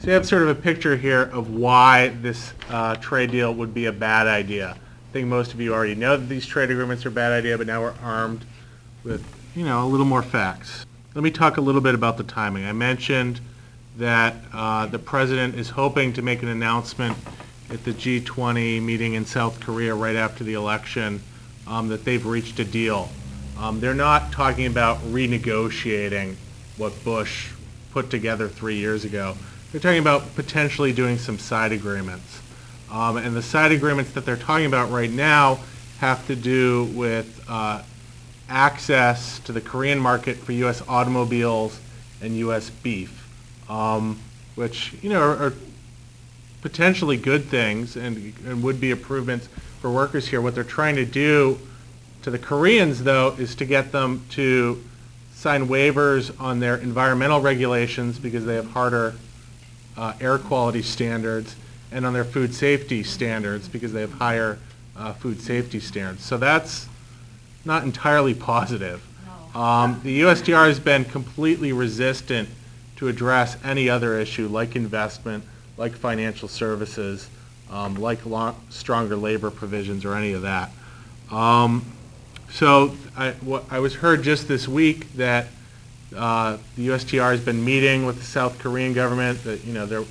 So you have sort of a picture here of why this trade deal would be a bad idea. I think most of you already know that these trade agreements are a bad idea, but now we're armed with, a little more facts. Let me talk a little bit about the timing. I mentioned that the president is hoping to make an announcement at the G20 meeting in South Korea right after the election that they've reached a deal. They're not talking about renegotiating what Bush put together 3 years ago. They're talking about potentially doing some side agreements. And the side agreements that they're talking about right now have to do with access to the Korean market for U.S. automobiles and U.S. beef, which, are potentially good things and would be improvements for workers here. What they're trying to do to the Koreans, though, is to get them to sign waivers on their environmental regulations because they have harder air quality standards, and on their food safety standards because they have higher food safety standards. So that's not entirely positive. The USTR has been completely resistant to address any other issue like investment, like financial services, like stronger labor provisions or any of that. So I was heard just this week that the USTR has been meeting with the South Korean government, that they're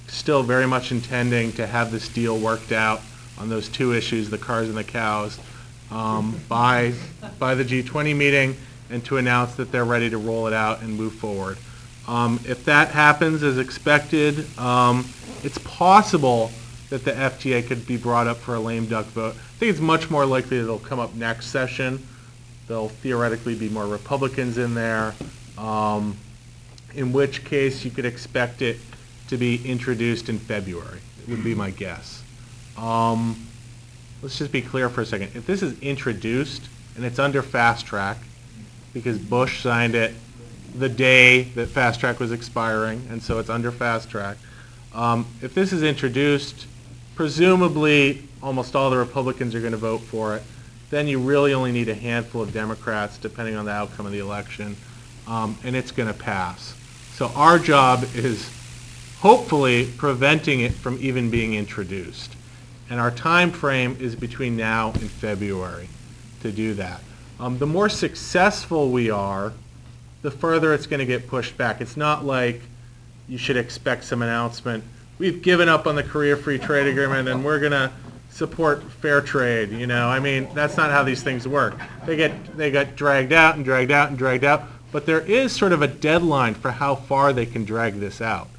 still very much intending to have this deal worked out on those two issues, the cars and the cows, by the G20 meeting, and to announce that they're ready to roll it out and move forward. If that happens as expected, it's possible that the FTA could be brought up for a lame duck vote. I think it's much more likely that it'll come up next session. There'll theoretically be more Republicans in there, in which case you could expect it to be introduced in February, would be my guess. Let's just be clear for a second. If this is introduced and it's under fast track, because Bush signed it the day that fast track was expiring, and so it's under fast track, if this is introduced, presumably almost all the Republicans are going to vote for it. Then you really only need a handful of Democrats, depending on the outcome of the election, and it's going to pass. So our job is hopefully preventing it from even being introduced. And our time frame is between now and February to do that. The more successful we are, the further it's going to get pushed back. It's not like you should expect some announcement, we've given up on the Korea Free Trade Agreement and we're going to support fair trade. I mean, that's not how these things work. They get dragged out and dragged out and dragged out, but there is sort of a deadline for how far they can drag this out.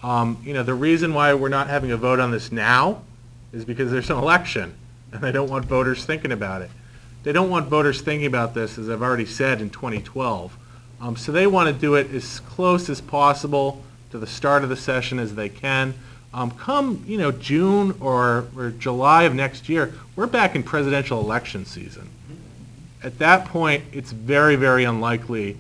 The reason why we're not having a vote on this now is because there's an election, and they don't want voters thinking about it. They don't want voters thinking about this, as I've already said, in 2012. So they want to do it as close as possible to the start of the session as they can. Come June or July of next year, we're back in presidential election season. At that point, it's very, very unlikely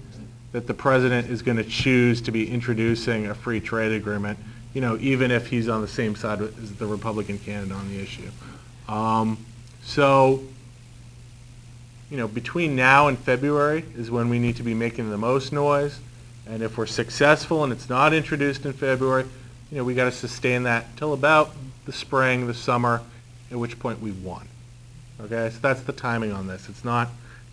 that the president is going to choose to be introducing a free trade agreement, even if he's on the same side as the Republican candidate on the issue. So between now and February is when we need to be making the most noise. And if we're successful and it's not introduced in February, we got to sustain that till about the spring, the summer, at which point we've won. Okay, so that's the timing on this. It's not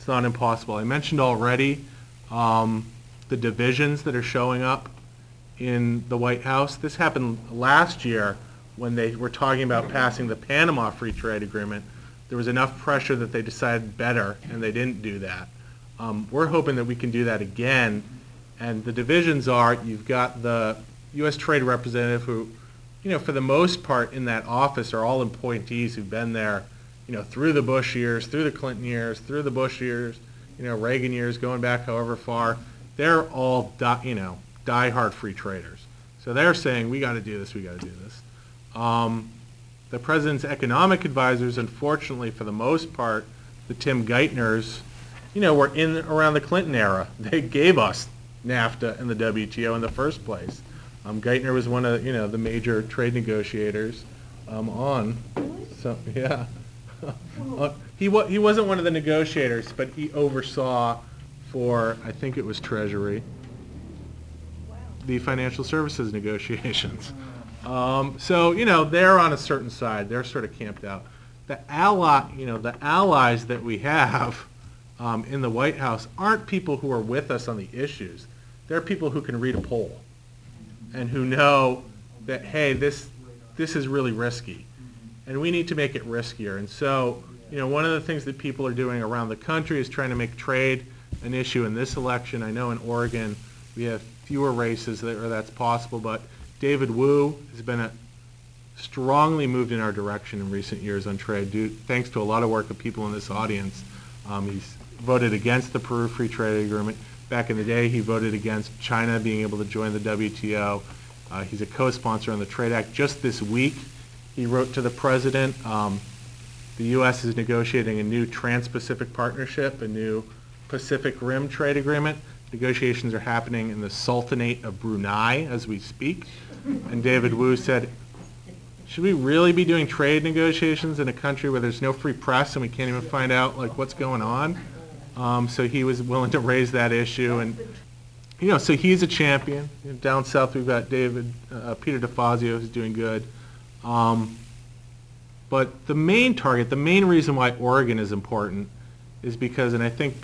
impossible. I mentioned already the divisions that are showing up in the White House. This happened last year when they were talking about passing the Panama Free Trade Agreement. There was enough pressure that they decided better, and they didn't do that. We're hoping that we can do that again. And the divisions are, you've got the U.S. Trade Representative who, for the most part in that office are all appointees who've been there, through the Bush years, through the Clinton years, through the Bush years, Reagan years, going back however far. They're all, diehard free traders. So they're saying, we got to do this, we got to do this. The president's economic advisors, unfortunately, for the most part, the Tim Geithners, were in around the Clinton era. They gave us NAFTA and the WTO in the first place. Geithner was one of the major trade negotiators on. So yeah, he wasn't one of the negotiators, but he oversaw for, I think it was Treasury. the financial services negotiations. So, you know, they're on a certain side. They're sort of camped out. The allies that we have in the White House aren't people who are with us on the issues. They're people who can read a poll and who know that, hey, this is really risky, and we need to make it riskier. And so, you know, one of the things that people are doing around the country is trying to make trade an issue in this election. I know in Oregon we have fewer races where that's possible, but David Wu has been strongly moved in our direction in recent years on trade, thanks to a lot of work of people in this audience. He's voted against the Peru Free Trade Agreement. Back in the day, he voted against China being able to join the WTO. He's a co-sponsor on the Trade Act. Just this week, he wrote to the president, the U.S. is negotiating a new Trans-Pacific Partnership, a new Pacific Rim Trade Agreement. Negotiations are happening in the Sultanate of Brunei as we speak. And David Wu said, should we really be doing trade negotiations in a country where there's no free press and we can't even find out like what's going on? So he was willing to raise that issue, and you know, so he's a champion. Down south we've got Peter DeFazio, who's doing good. But the main target, the main reason why Oregon is important is because, and I think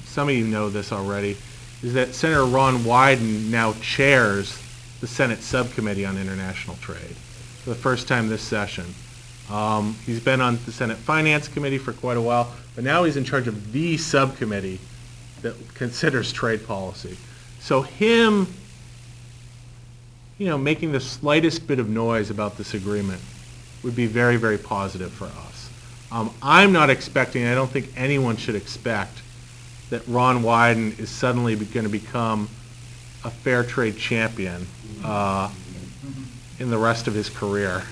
some of you know this already, is that Senator Ron Wyden now chairs the Senate Subcommittee on International Trade for the first time this session. He's been on the Senate Finance Committee for quite a while, but now he's in charge of the subcommittee that considers trade policy. So him, you know, making the slightest bit of noise about this agreement would be very, very positive for us. I'm not expecting, I don't think anyone should expect that Ron Wyden is suddenly going to become a fair trade champion in the rest of his career.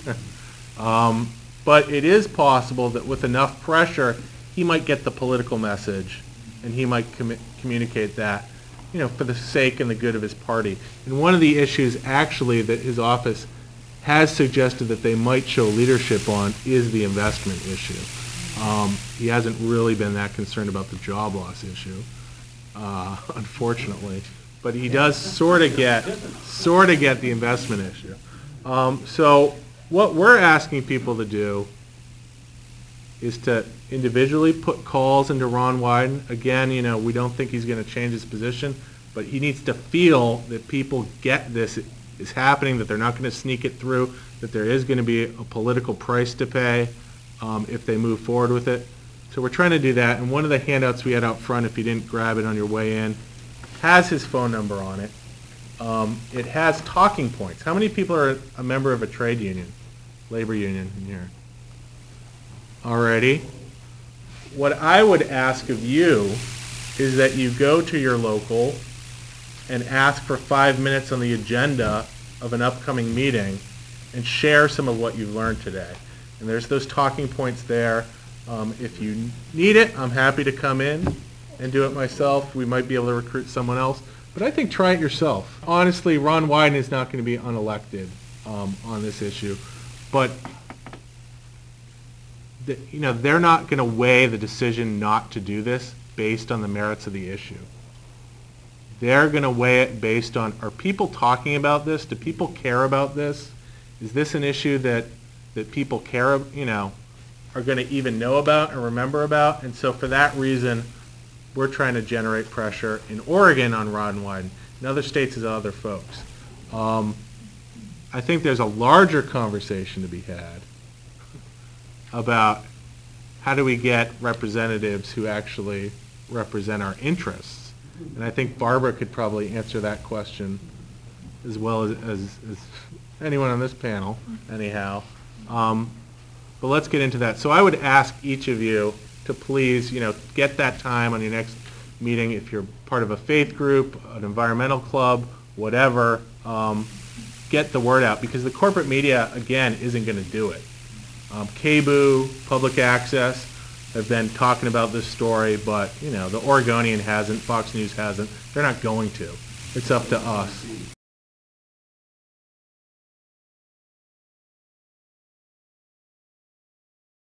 But it is possible that with enough pressure, he might get the political message, and he might communicate that, you know, for the sake and the good of his party. And one of the issues, actually, that his office has suggested that they might show leadership on is the investment issue. He hasn't really been that concerned about the job loss issue, unfortunately. But he does sort of get the investment issue. So what we're asking people to do is to individually put calls into Ron Wyden. Again, you know, we don't think he's going to change his position, but he needs to feel that people get this is happening, that they're not going to sneak it through, that there is going to be a political price to pay if they move forward with it. So we're trying to do that, and one of the handouts we had out front, if you didn't grab it on your way in, has his phone number on it. It has talking points. How many people are a member of a trade union, labor union in here? Alrighty. What I would ask of you is that you go to your local and ask for 5 minutes on the agenda of an upcoming meeting and share some of what you've learned today. And there's those talking points there. If you need it, I'm happy to come in and do it myself. We might be able to recruit someone else. But I think try it yourself. Honestly, Ron Wyden is not going to be unelected on this issue. But you know, they're not going to weigh the decision not to do this based on the merits of the issue. They're going to weigh it based on, are people talking about this? Do people care about this? Is this an issue that people care, you know, are going to even know about and remember about? And so for that reason, we're trying to generate pressure in Oregon on Ron Wyden. In other states as other folks. I think there's a larger conversation to be had about how do we get representatives who actually represent our interests. And I think Barbara could probably answer that question as well as anyone on this panel, anyhow. But let's get into that. So I would ask each of you to please, you know, get that time on your next meeting. If you're part of a faith group, an environmental club, whatever, get the word out, because the corporate media, again, isn't going to do it. KBOO, Public Access, have been talking about this story, but, you know, the Oregonian hasn't, Fox News hasn't. They're not going to. It's up to us.